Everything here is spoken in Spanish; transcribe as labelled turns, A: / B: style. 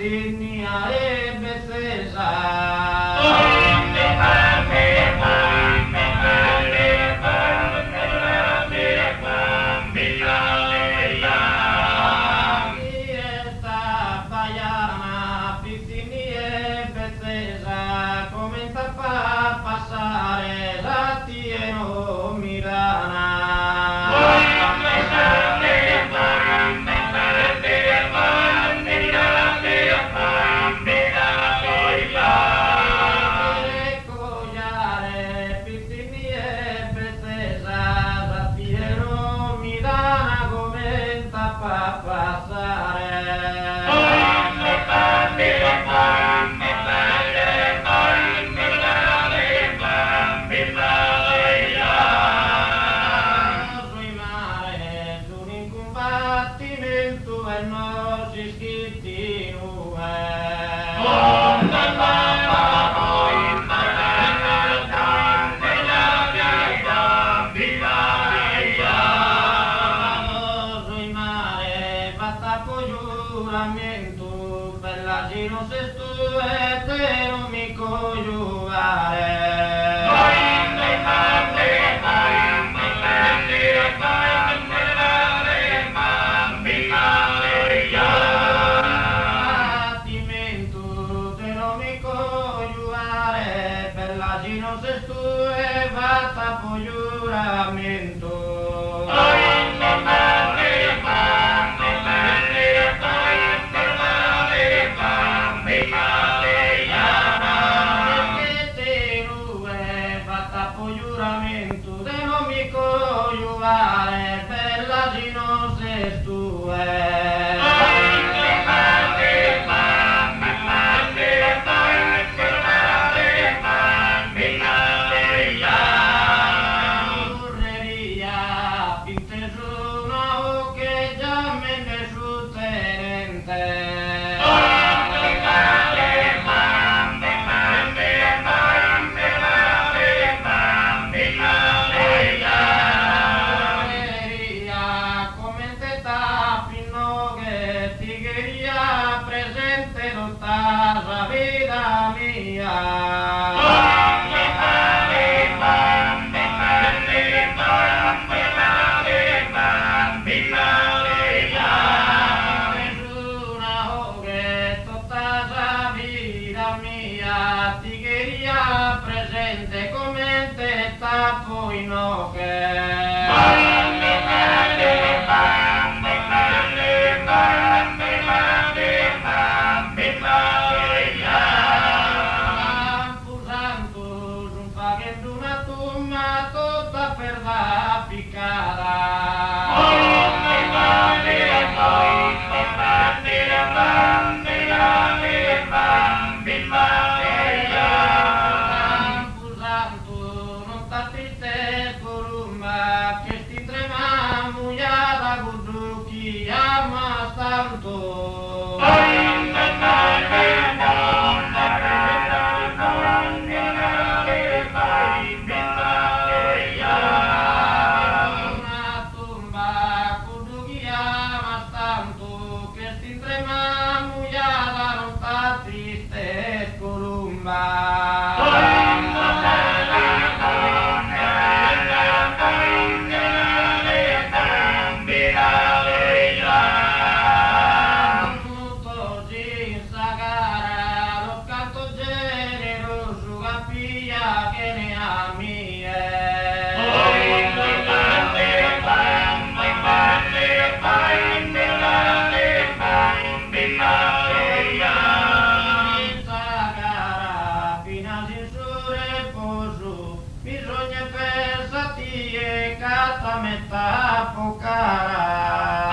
A: Pitinia e Bethesda. Passare la tieno Milana. Cogliare Pitini e Bethesda, la tieno Milana commenta pa passare. E non si schitti sui mare fatta giuramento per la gino se tu e te non mi congiurare. Non se tu e fatta po' giuramento. Perché te non è fatta po' giuramento, te non mi congiurare, bella si non se tu è. Presente tutta la vita mia. Tigheria presente come te tappo in una tumma tutta per la piccata. Non t'attiste columba che sti trema mugliata con chi ama tanto. Una tumba con chi ama tanto che sti trema mugliata non t'attiste columba. Che ne ami bisogna pensati e cata metà pocara.